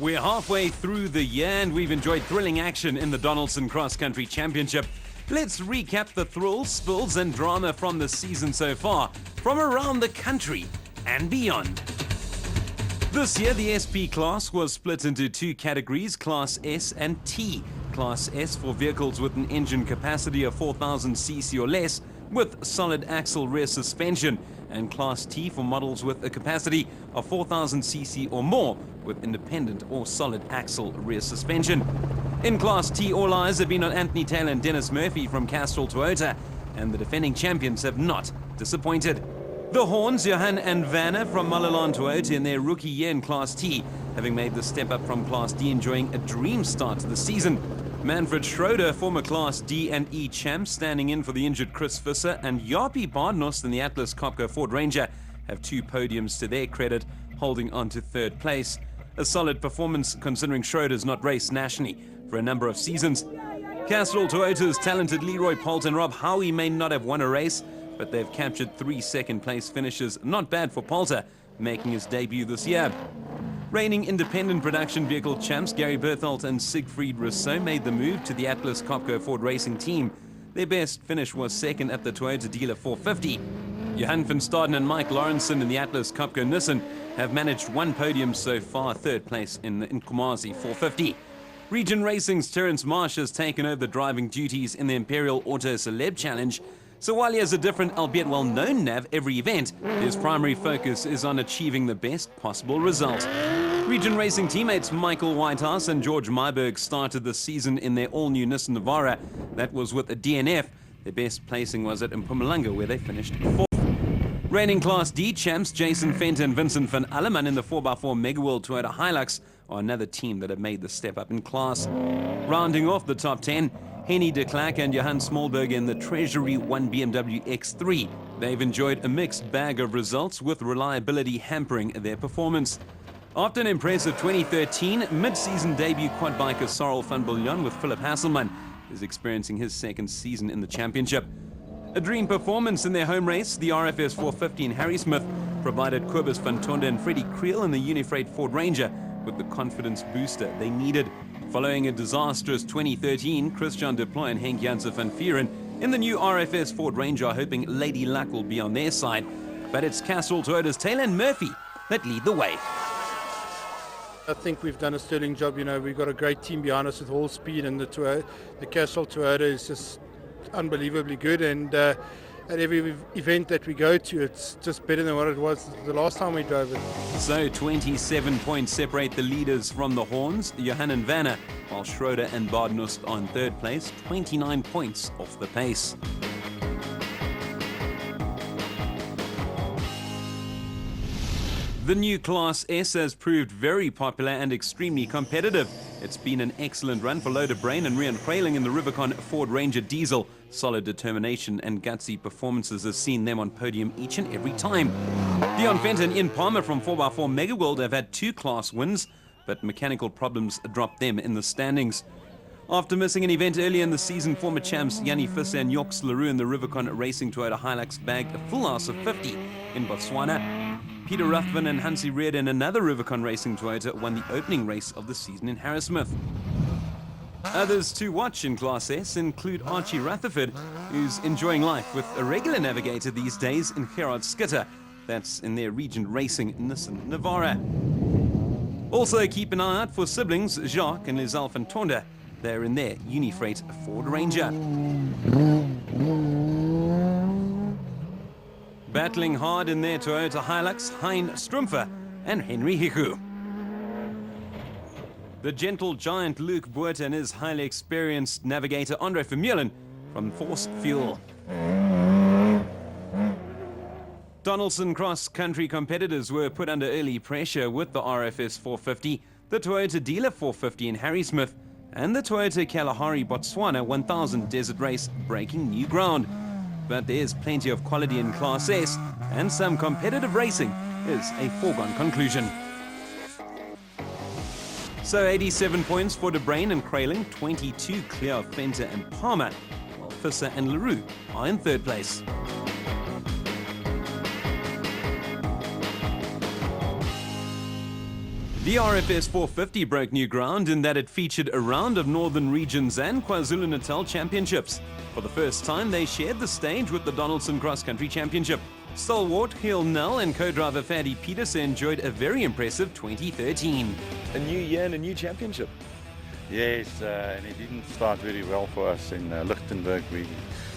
We're halfway through the year and we've enjoyed thrilling action in the Donaldson Cross Country Championship. Let's recap the thrills, spills and drama from the season so far, from around the country and beyond. This year, the SP class was split into two categories, Class S and T. Class S for vehicles with an engine capacity of 4,000 cc or less with solid axle rear suspension, and Class T for models with a capacity of 4,000 cc or more with independent or solid axle rear suspension. In Class T, all eyes have been on Anthony Taylor and Dennis Murphy from Castrol Toyota, and the defending champions have not disappointed. The Horns, Johan and Vanna from Malalan Toyota in their rookie year in Class T, having made the step up from Class D, enjoying a dream start to the season. Manfred Schroeder, former Class D and E champ, standing in for the injured Chris Visser, and Jaapie Badenhorst in the Atlas Copco Ford Ranger have two podiums to their credit, holding on to third place. A solid performance considering Schroeder's not raced nationally for a number of seasons. Castrol Toyota's talented Leroy Poult and Rob Howie may not have won a race, but they've captured 3 second-place finishes. Not bad for Poulter, making his debut this year. Reigning independent production vehicle champs Gary Berthold and Siegfried Rousseau made the move to the Atlas Copco Ford Racing team. Their best finish was second at the Toyota Dealer 450. Johan van Staden and Mike Lawrenson in the Atlas Copco Nissan have managed one podium so far, third place in the Nkomazi 450. Region Racing's Terence Marsh has taken over the driving duties in the Imperial Auto Celeb Challenge. So while he has a different, albeit well-known nav every event, his primary focus is on achieving the best possible result. Region Racing teammates Michael Whitehouse and George Myberg started the season in their all-new Nissan Navara. That was with a DNF. Their best placing was at Mpumalanga, where they finished 4th. Reigning Class D champs Jason Fenton and Vincent van Alleman in the 4x4 Megaworld Toyota Hilux are another team that have made the step up in class. Rounding off the top 10, Henny de Klerk and Johan Smallberg in the Treasury 1 BMW X3. They've enjoyed a mixed bag of results, with reliability hampering their performance. After an impressive 2013 mid-season debut, quad biker Sorrel van Biljon with Philip Hasselman is experiencing his second season in the championship. A dream performance in their home race, the RFS 450 in Harrismith, provided Kobus van Tonde and Freddie Creel in the Unifreight Ford Ranger with the confidence booster they needed. Following a disastrous 2013, Christian Deploy and Henk Janssen van Vieren in the new RFS Ford Ranger are hoping Lady Luck will be on their side. But it's Castrol Toyota's Taylor and Murphy that lead the way. I think we've done a sterling job. We've got a great team behind us with Hall Speed, and the Castrol Toyota is just unbelievably good, and at every event that we go to, it's just better than what it was the last time we drove it. So 27 points separate the leaders from the Horns, Johan and Vanna, while Schroeder and Badenhorst are in third place, 29 points off the pace. The new Class S has proved very popular and extremely competitive. It's been an excellent run for Loder Brain and Rian Krailing in the Rubicon Ford Ranger Diesel. Solid determination and gutsy performances have seen them on podium each and every time. Dion Fenton and Ian Palmer from 4x4 Megaworld have had 2 class wins, but mechanical problems dropped them in the standings. After missing an event early in the season, former champs Yanni Visser and Joks Leroux in the Rubicon Racing Toyota Hilux bagged a full house of 50 in Botswana. Peter Ruthven and Hansi Reed in another Rubicon Racing Toyota won the opening race of the season in Harrismith. Others to watch in Class S include Archie Rutherford, who's enjoying life with a regular navigator these days in Gerard Skitter. That's in their Region Racing Nissan Navara. Also keep an eye out for siblings Jacques and Lizelle van Tonde. They're in their Unifreight Ford Ranger. Battling hard in their Toyota Hilux, Hein Strumpfer and Henry Hiku. The gentle giant Luke Boert and his highly experienced navigator Andre Vermeulen from Forced Fuel. Donaldson Cross Country competitors were put under early pressure with the RFS 450, the Toyota Dealer 450 in Harrismith, and the Toyota Kalahari Botswana 1000 Desert Race, breaking new ground. But there's plenty of quality in Class S, and some competitive racing is a foregone conclusion. So 87 points for De Bruin and Krailing, 22 clear of Fenter and Palmer, while Visser and Leroux are in third place. The RFS 450 broke new ground in that it featured a round of Northern Regions and KwaZulu-Natal Championships. For the first time, they shared the stage with the Donaldson Cross Country Championship. Stalwart Giel Nel and co-driver Fadi Petersen enjoyed a very impressive 2013. A new year and a new championship. Yes, and it didn't start very well for us in Lichtenburg. We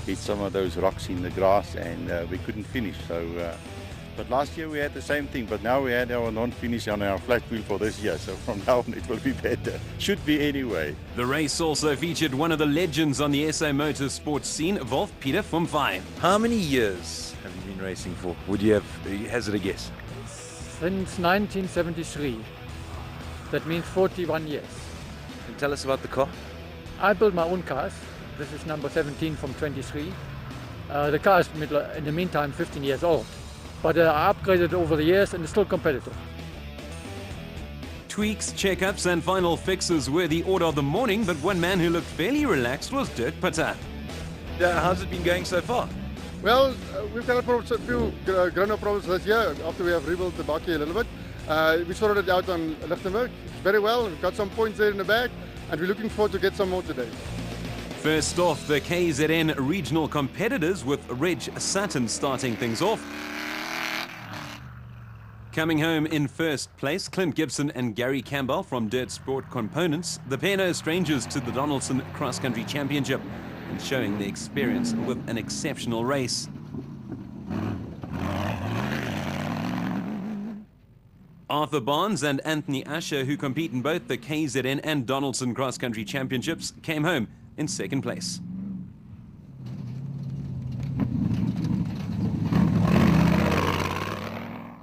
hit some of those rocks in the grass and we couldn't finish. But last year we had the same thing, but now we had our non-finish on our flat wheel for this year. So from now on it will be better. Should be anyway. The race also featured one of the legends on the SA motorsports scene, Wolf Peter Fumfai. How many years have you been racing for? Would you hazard a guess? Since 1973. That means 41 years. And tell us about the car. I built my own cars. This is number 17 from 23. The car is in the meantime 15 years old. But I upgraded over the years and it's still competitive. Tweaks, checkups and final fixes were the order of the morning, but one man who looked fairly relaxed was Dirk Putter. How's it been going so far? Well, we've had a few grown-up problems this year after we have rebuilt the bakkie a little bit. We sorted it out on Lichtenburg very well. We've got some points there in the bag and we're looking forward to get some more today. First off, the KZN regional competitors with Reg Sutton starting things off. Coming home in first place, Clint Gibson and Gary Campbell from Dirt Sport Components. The pair no strangers to the Donaldson Cross Country Championship and showing the experience with an exceptional race. Arthur Barnes and Anthony Asher, who compete in both the KZN and Donaldson Cross Country Championships, came home in second place.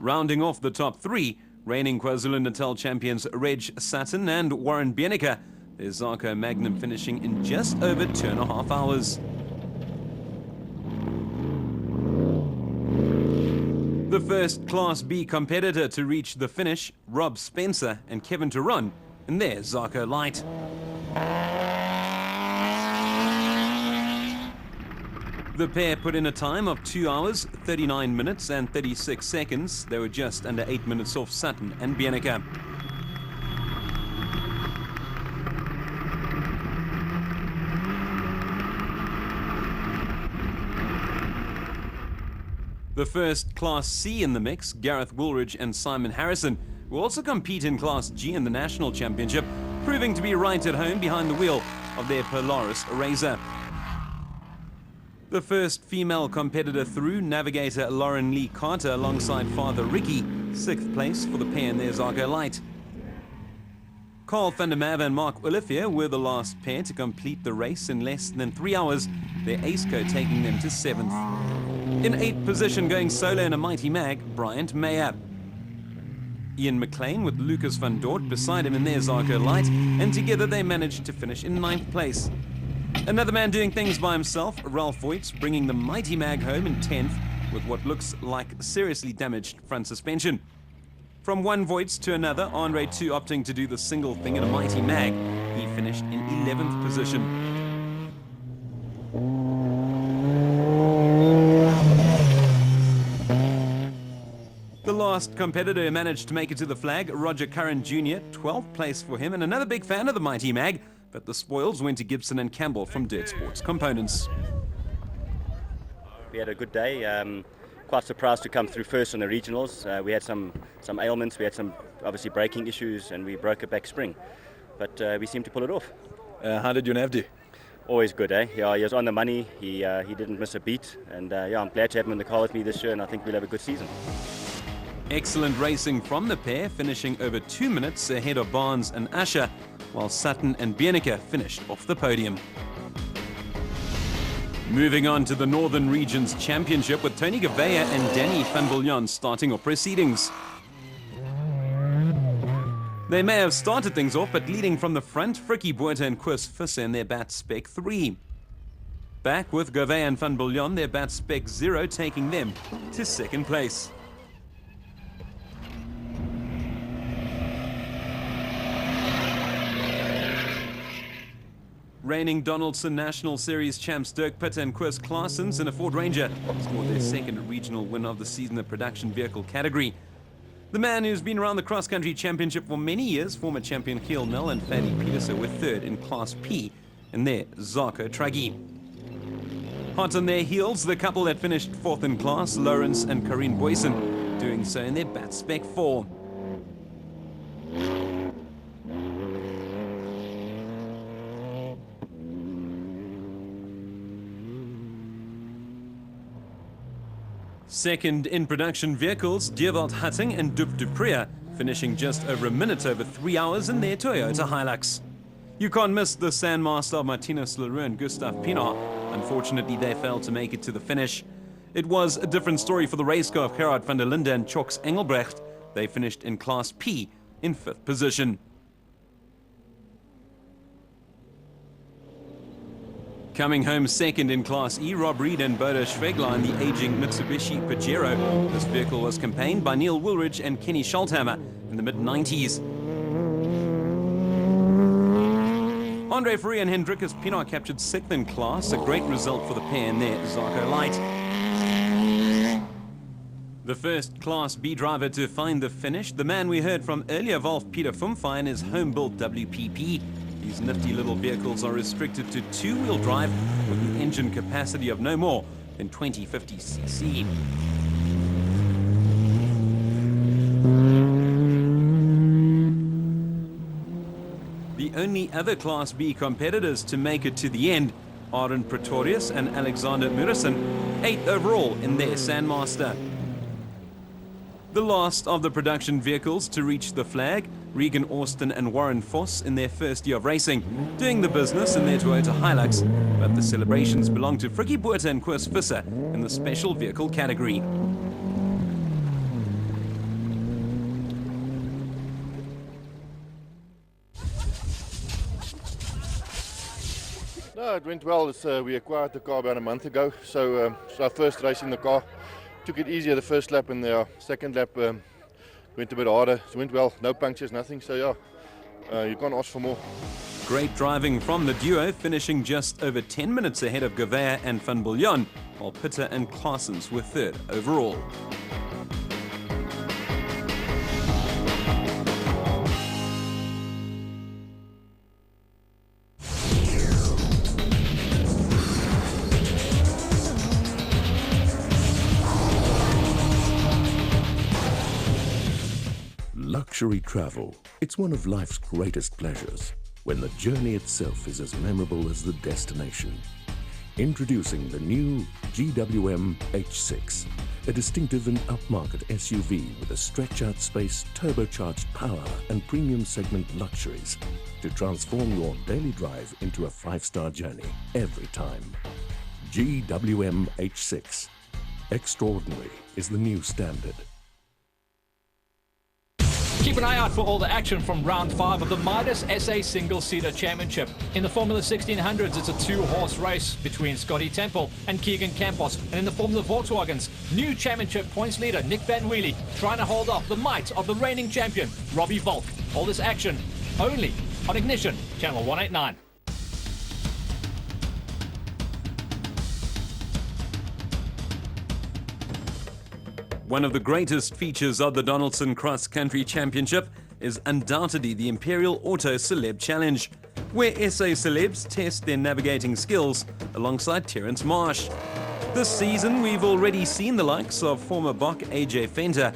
Rounding off the top three, reigning KwaZulu-Natal champions Reg Sutton and Warren Bieneke. There's Zarko Magnum finishing in just over 2.5 hours. The first Class B competitor to reach the finish, Rob Spencer and Kevin Turon, and there's Zarko Light. The pair put in a time of 2 hours, 39 minutes and 36 seconds. They were just under 8 minutes off Sutton and Bieneke. The first Class C in the mix, Gareth Woolridge and Simon Harrison, will also compete in Class G in the National Championship, proving to be right at home behind the wheel of their Polaris Razor. The first female competitor through, navigator Lauren Lee Carter alongside father Ricky, 6th place for the pair in their Zarko Light. Carl van der Merwe and Mark Olivier were the last pair to complete the race in less than 3 hours, their Aceco taking them to 7th. In 8th position, going solo in a Mighty Mag, Bryant Meyer. Ian McLean with Lucas van Dort beside him in their Zarko Light, and together they managed to finish in 9th place. Another man doing things by himself, Ralph Voigt, bringing the Mighty Mag home in 10th with what looks like seriously damaged front suspension. From one Voigt to another, Andre 2 opting to do the single thing in a Mighty Mag. He finished in 11th position. The last competitor who managed to make it to the flag, Roger Curran Jr., 12th place for him, and another big fan of the Mighty Mag, but the spoils went to Gibson and Campbell from Dirt Sports Components. We had a good day. Quite surprised to come through first on the regionals. We had some ailments, we had some obviously braking issues, and we broke a back spring. But we seemed to pull it off. How did your nav do? Always good, eh? Yeah, he was on the money. He didn't miss a beat, and yeah, I'm glad to have him in the car with me this year, and I think we'll have a good season. Excellent racing from the pair, finishing over 2 minutes ahead of Barnes and Asher, while Sutton and Bieneke finished off the podium. Moving on to the Northern Regions Championship with Tony Gouveia and Danny van Biljon starting off proceedings. They may have started things off, but leading from the front, Frikkie Botha and Koos Visser in their Bat Spec 3. Back with Gouveia and van Biljon, their Bat Spec 0 taking them to 2nd place. Reigning Donaldson National Series champs Dirk Putter and Koos Claessens in a Ford Ranger scored their 2nd regional win of the season in the production vehicle category. The man who's been around the cross-country championship for many years, former champion Giel Nel and Fadi Petersen, were third in Class P, and there, Zarko Tragi. Hot on their heels, the couple that finished fourth in class, Lawrence and Karine Boysen, doing so in their Bat Spec 4. Second in production vehicles, Dewald Hutting and Dup Dupree, finishing just over a minute over 3 hours in their Toyota Hilux. You can't miss the Sandmaster of Martinus Leroux and Gustav Pienaar. Unfortunately, they failed to make it to the finish. It was a different story for the race car of Gerard van der Linde and Chox Engelbrecht. They finished in Class P in 5th position. Coming home second in Class E, Rob Reed and Bodo Schwegler in the aging Mitsubishi Pajero. This vehicle was campaigned by Neil Woolridge and Kenny Schalthammer in the mid-90s. Andre Fourie and Hendrikus Pienaar captured 6th in class, a great result for the pair in their Zarko Light. The first Class B driver to find the finish, the man we heard from earlier, Wolf Peter Fumfai and his home-built WPP. These nifty little vehicles are restricted to two-wheel drive with an engine capacity of no more than 2050 cc. The only other Class B competitors to make it to the end, Arden Pretorius and Alexander Murison, 8th overall in their Sandmaster. The last of the production vehicles to reach the flag, Regan Austin and Warren Foss in their first year of racing, doing the business in their Toyota Hilux, but the celebrations belong to Frikkie Botha and Koos Visser in the special vehicle category. No, it went well. We acquired the car about a month ago, so it's our first race in the car. Took it easier the first lap, and the second lap went a bit harder. It went well, no punctures, nothing, so yeah, you can't ask for more. Great driving from the duo, finishing just over 10 minutes ahead of Gavea and Van Bullion, while Pitter and Claessens were third overall. Luxury travel. It's one of life's greatest pleasures, when the journey itself is as memorable as the destination. Introducing the new GWM H6, a distinctive and upmarket SUV with a stretch-out space, turbocharged power and premium segment luxuries to transform your daily drive into a 5-star journey every time. GWM H6. Extraordinary is the new standard. Keep an eye out for all the action from round 5 of the Midas SA Single-Seater Championship. In the Formula 1600s, it's a 2-horse race between Scotty Temple and Keegan Campos. And in the Formula Volkswagens, new championship points leader Nick Van Wheelie trying to hold off the might of the reigning champion, Robbie Volk. All this action only on Ignition, Channel 189. One of the greatest features of the Donaldson Cross Country Championship is undoubtedly the Imperial Auto Celeb Challenge, where SA celebs test their navigating skills alongside Terence Marsh. This season, we've already seen the likes of former Bok AJ Fenter,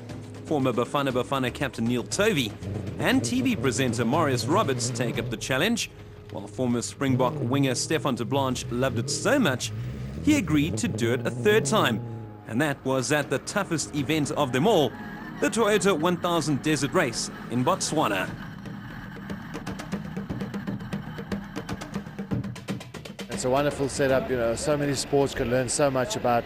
former Bafana Bafana captain Neil Tovey, and TV presenter Marius Roberts take up the challenge, while former Springbok winger Stefan de Blanche loved it so much, he agreed to do it a third time. And that was at the toughest event of them all, the Toyota 1000 Desert Race in Botswana. It's a wonderful setup, you know, so many sports can learn so much about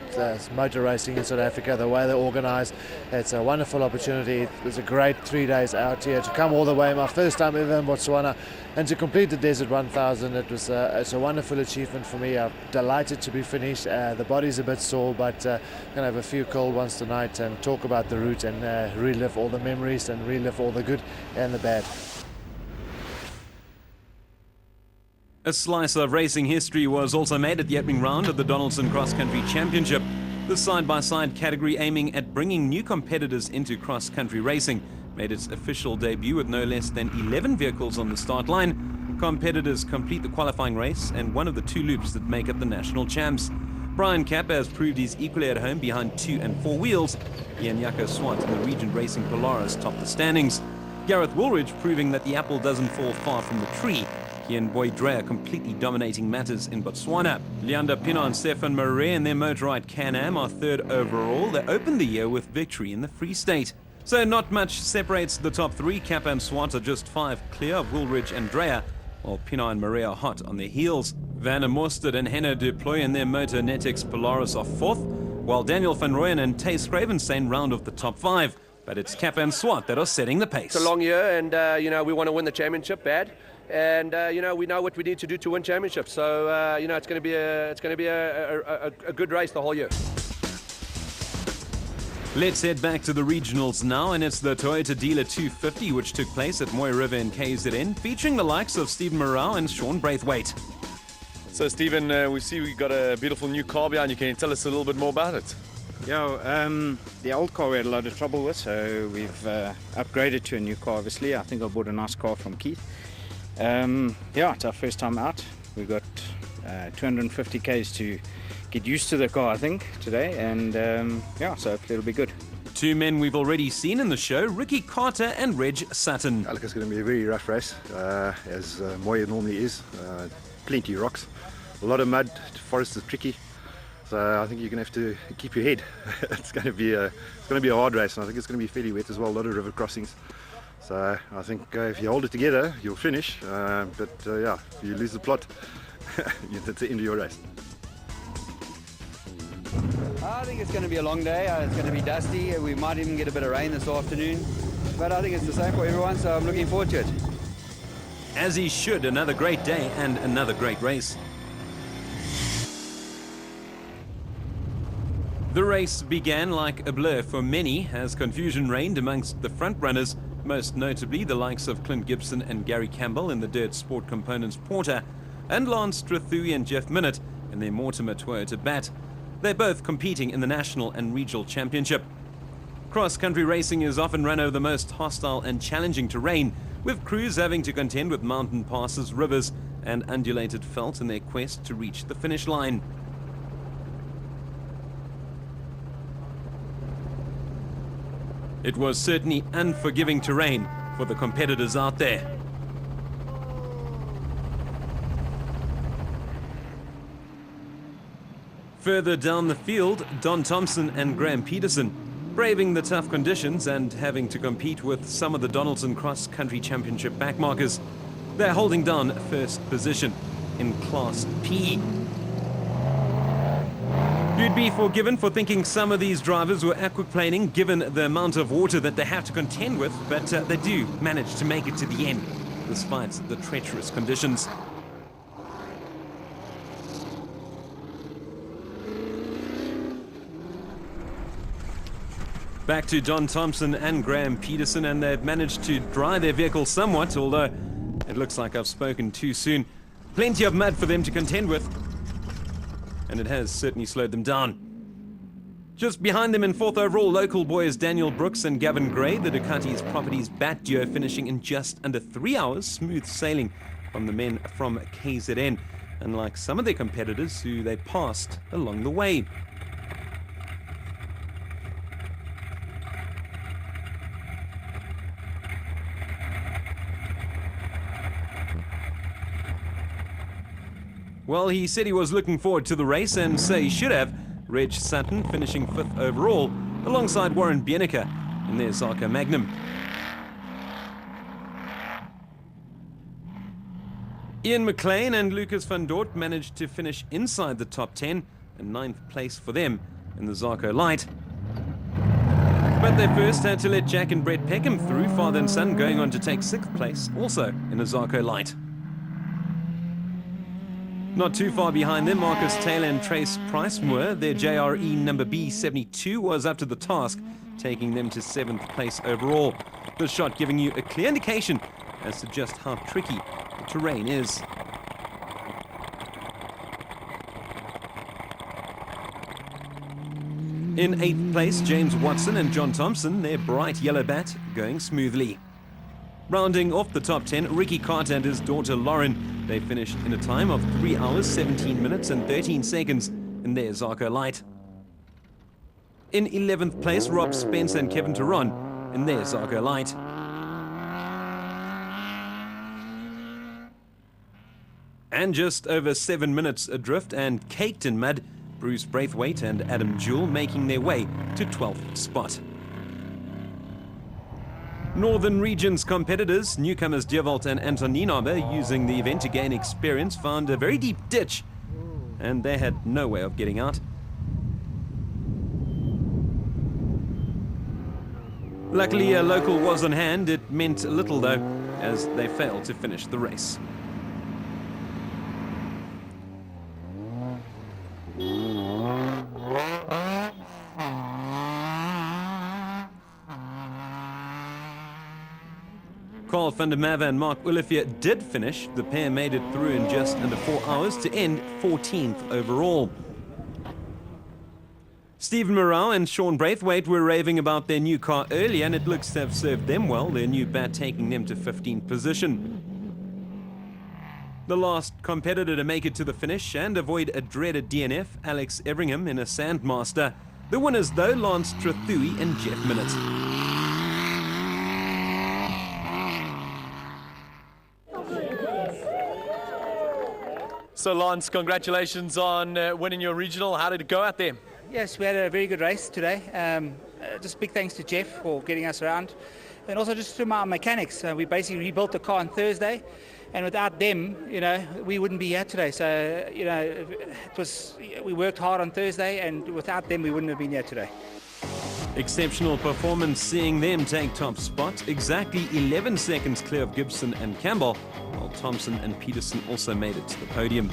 motor racing in South Africa, the way they're organised. It's a wonderful opportunity. It was a great 3 days out here to come all the way, my first time ever in Botswana, and to complete the Desert 1000. It's a wonderful achievement for me. I'm delighted to be finished. The body's a bit sore, but going to have a few cold ones tonight and talk about the route and relive all the memories and relive all the good and the bad. A slice of racing history was also made at the opening round of the Donaldson Cross Country Championship. The side-by-side category, aiming at bringing new competitors into cross-country racing, made its official debut with no less than 11 vehicles on the start line. Competitors complete the qualifying race and one of the 2 loops that make up the national champs. Brian Kappa has proved he's equally at home behind 2 and 4 wheels. Ian Jaco Swart in the Regent Racing Polaris topped the standings. Gareth Woolridge proving that the apple doesn't fall far from the tree. He and Boy Dreyer completely dominating matters in Botswana. Leander Pienaar and Stefan Marais in their Motorride Can-Am are 3rd overall. They opened the year with victory in the Free State. So not much separates the top 3. Kappa and Swart are just 5 clear of Woolridge and Dreyer, while Pienaar and Marais are hot on their heels. Van der Mostert and Henno de Ploy in their Motor Netix Polaris are 4th, while Daniel van Rooyen and Tace Gravenstein round off the top 5. But it's Kappa and Swart that are setting the pace. It's a long year, and we want to win the championship bad, and we know what we need to do to win championships. So it's going to be a good race the whole year. Let's head back to the regionals now, and it's the Toyota Dealer 250 which took place at Mooi River in KZN, featuring the likes of Stephen Morrell and Sean Braithwaite. So Stephen, we see we got a beautiful new car behind you. Can you tell us a little bit more about it? Yeah, the old car we had a lot of trouble with, so we've upgraded to a new car, obviously. I think I bought a nice car from Keith. It's our first time out. We've got 250 Ks to get used to the car, I think, today, and so hopefully it'll be good. 2 men we've already seen in the show, Ricky Carter and Reg Sutton. Look, it's going to be a very rough race, as Mooi normally is. Plenty of rocks, a lot of mud, the forest is tricky. So I think you're going to have to keep your head. It's going to be a hard race, and I think it's going to be fairly wet as well. A lot of river crossings. So I think if you hold it together, you'll finish. But if you lose the plot, that's the end of your race. I think it's going to be a long day. It's going to be dusty. We might even get a bit of rain this afternoon. But I think it's the same for everyone, so I'm looking forward to it. As he should, another great day and another great race. The race began like a blur for many as confusion reigned amongst the front runners, most notably the likes of Clint Gibson and Gary Campbell in the Dirt Sport Components Porter, and Lance Strathui and Jeff Minnett in their Mortimer Toyota Bat. They're both competing in the national and regional championship. Cross-country racing is often run over the most hostile and challenging terrain, with crews having to contend with mountain passes, rivers, and undulated veldt in their quest to reach the finish line. It was certainly unforgiving terrain for the competitors out there. Further down the field, Don Thompson and Graham Peterson, braving the tough conditions and having to compete with some of the Donaldson Cross Country Championship backmarkers. They're holding down first position in Class P. You'd be forgiven for thinking some of these drivers were aquaplaning given the amount of water that they have to contend with, but they do manage to make it to the end, despite the treacherous conditions. Back to Don Thompson and Graham Peterson, and they've managed to dry their vehicle somewhat, although it looks like I've spoken too soon. Plenty of mud for them to contend with, and it has certainly slowed them down. Just behind them in 4th overall, local boys Daniel Brooks and Gavin Gray, the Ducati's Properties Bat duo, finishing in just under 3 hours, smooth sailing from the men from KZN, unlike some of their competitors who they passed along the way. Well, he said he was looking forward to the race, and so he should have. Reg Sutton finishing 5th overall, alongside Warren Bienica in their Zarko Magnum. Ian McLean and Lucas van Dort managed to finish inside the top 10, and 9th place for them in the Zarko Light. But they first had to let Jack and Brett Peckham through, father and son going on to take 6th place, also in a Zarko Light. Not too far behind them, Marcus Taylor and Trace Price were. Their JRE number B72 was up to the task, taking them to 7th place overall. The shot giving you a clear indication as to just how tricky the terrain is. In 8th place, James Watson and John Thompson, their bright yellow bat going smoothly. Rounding off the top 10, Ricky Carter and his daughter Lauren. They finished in a time of 3 hours, 17 minutes and 13 seconds in their Zarko Light. In 11th place, Rob Spence and Kevin Teron in their Zarko Light. And just over 7 minutes adrift and caked in mud, Bruce Braithwaite and Adam Jewell making their way to 12th spot. Northern Region's competitors, newcomers Dewald and Anton Nienaber, using the event to gain experience, found a very deep ditch, and they had no way of getting out. Luckily, a local was on hand. It meant little, though, as they failed to finish the race. Carl van der Merwe and Mark Olivier did finish. The pair made it through in just under 4 hours to end 14th overall. Stephen Morale and Sean Braithwaite were raving about their new car earlier, and it looks to have served them well, their new bat taking them to 15th position. The last competitor to make it to the finish and avoid a dreaded DNF, Alex Everingham in a Sandmaster. The winners, though, Lance Trathui and Jeff Minnett. So Lance, congratulations on winning your regional. How did it go out there? Yes, we had a very good race today. Just big thanks to Jeff for getting us around. And also just to my mechanics. We basically rebuilt the car on Thursday. And without them, we wouldn't be here today. So, we worked hard on Thursday, and without them, we wouldn't have been here today. Exceptional performance, seeing them take top spot, exactly 11 seconds clear of Gibson and Campbell, while Thompson and Peterson also made it to the podium.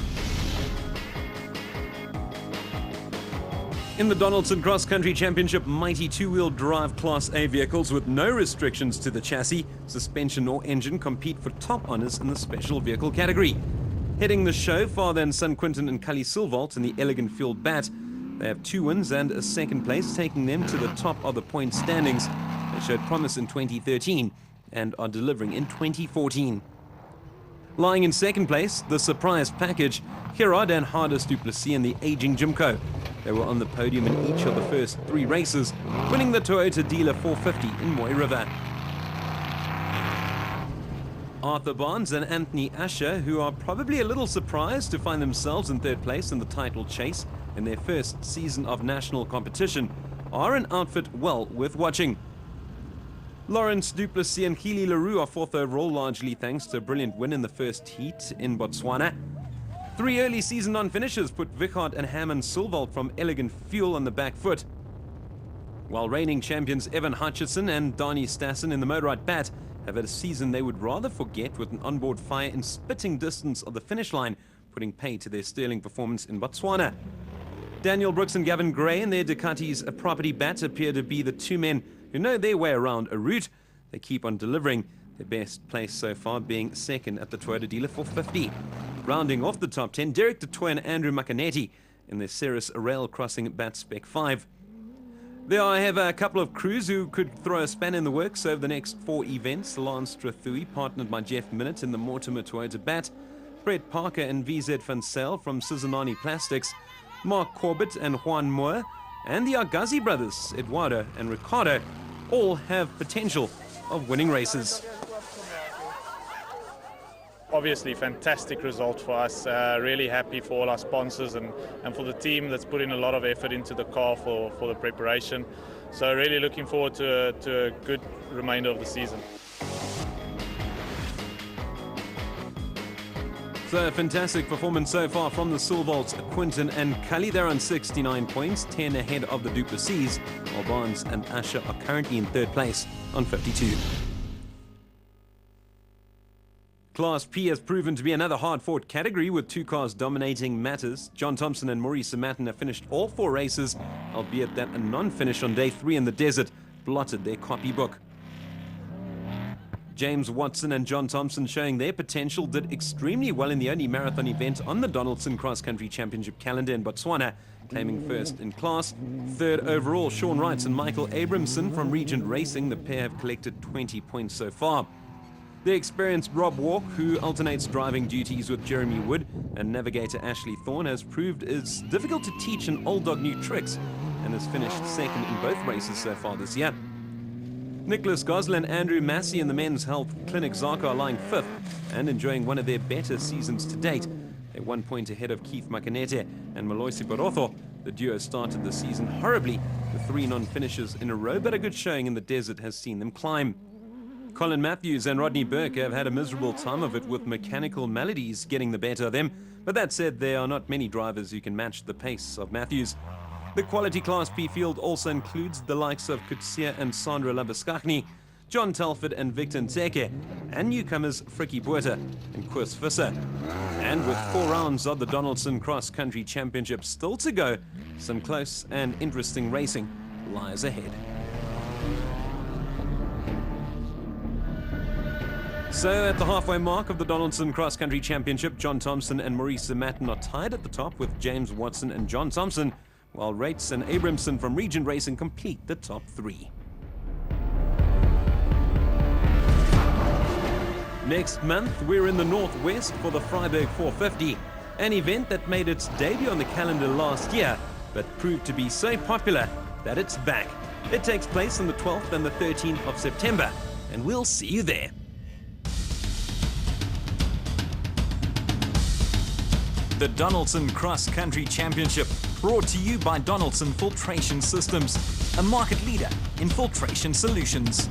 In the Donaldson Cross Country Championship, mighty two-wheel drive Class A vehicles with no restrictions to the chassis, suspension or engine compete for top honours in the special vehicle category. Heading the show, father and son Quinton and Cully Silvalt in the Elegant Field Bat. They have 2 wins and a second place, taking them to the top of the point standings. They showed promise in 2013 and are delivering in 2014. Lying in second place, the surprise package, Gerard and Hardest du Plessis in the aging Jimco. They were on the podium in each of the first 3 races, winning the Toyota Dealer 450 in Moy River. Arthur Barnes and Anthony Asher, who are probably a little surprised to find themselves in third place in the title chase in their first season of national competition, are an outfit well worth watching. Lawrence du Plessis and Keely Leroux are 4th overall, largely thanks to a brilliant win in the first heat in Botswana. 3 early season non-finishers put Vichard and Hammond Silvalt from Elegant Fuel on the back foot, while reigning champions Evan Hutchison and Donnie Stassen in the Motorrad Bat have had a season they would rather forget, with an onboard fire in spitting distance of the finish line, putting pay to their sterling performance in Botswana. Daniel Brooks and Gavin Gray and their Ducati's Property Bat appear to be the 2 men who know their way around a route. They keep on delivering, their best place so far being second at the Toyota Dealer 450. Rounding off the top 10, Derek DeToy and Andrew Makanetti in their Ceres Rail Crossing Bat Spec 5. There I have a couple of crews who could throw a span in the works over the next 4 events. Lance Trathui, partnered by Jeff Minnett in the Mortimer Toyota Bat, Brett Parker and VZ Van Sale from Sizanani Plastics, Mark Corbett and Juan Moore, and the Agazi brothers, Eduardo and Ricardo, all have potential of winning races. Obviously, fantastic result for us. Really happy for all our sponsors and for the team that's put in a lot of effort into the car for the preparation. So really looking forward to a good remainder of the season. So a fantastic performance so far from the Silvalts, Quinton and Cully. They're on 69 points, 10 ahead of the du Plessis, while Barnes and Asher are currently in third place on 52. Class P has proven to be another hard-fought category, with 2 cars dominating matters. John Thompson and Maurice Matten have finished all 4 races, albeit that a non-finish on day 3 in the desert blotted their copybook. James Watson and John Thompson, showing their potential, did extremely well in the only marathon event on the Donaldson Cross Country Championship calendar in Botswana, claiming first in class. Third overall, Sean Wright and Michael Abramson from Regent Racing. The pair have collected 20 points so far. The experienced Rob Walk, who alternates driving duties with Jeremy Wood, and navigator Ashley Thorne, has proved it's difficult to teach an old dog new tricks and has finished second in both races so far this year. Nicholas Gosling and Andrew Massey in the Men's Health Clinic Zaka are lying fifth and enjoying one of their better seasons to date. They're 1 point ahead of Keith Makanete and Maloisi Barotho. The duo started the season horribly with 3 non-finishes in a row, but a good showing in the desert has seen them climb. Colin Matthews and Rodney Burke have had a miserable time of it with mechanical maladies getting the better of them, but that said, there are not many drivers who can match the pace of Matthews. The quality Class P field also includes the likes of Kutsia and Sandra Labuskachny, John Telford and Victor Ntseke, and newcomers Frikkie Botha and Koos Visser. And with 4 rounds of the Donaldson Cross Country Championship still to go, some close and interesting racing lies ahead. So at the halfway mark of the Donaldson Cross Country Championship, John Thompson and Maurice Matten are tied at the top with James Watson and John Thompson, while Rates and Abramson from Regent Racing complete the top 3. Next month, we're in the Northwest for the Freiburg 450, an event that made its debut on the calendar last year, but proved to be so popular that it's back. It takes place on the 12th and the 13th of September, and we'll see you there. The Donaldson Cross Country Championship, brought to you by Donaldson Filtration Systems, a market leader in filtration solutions.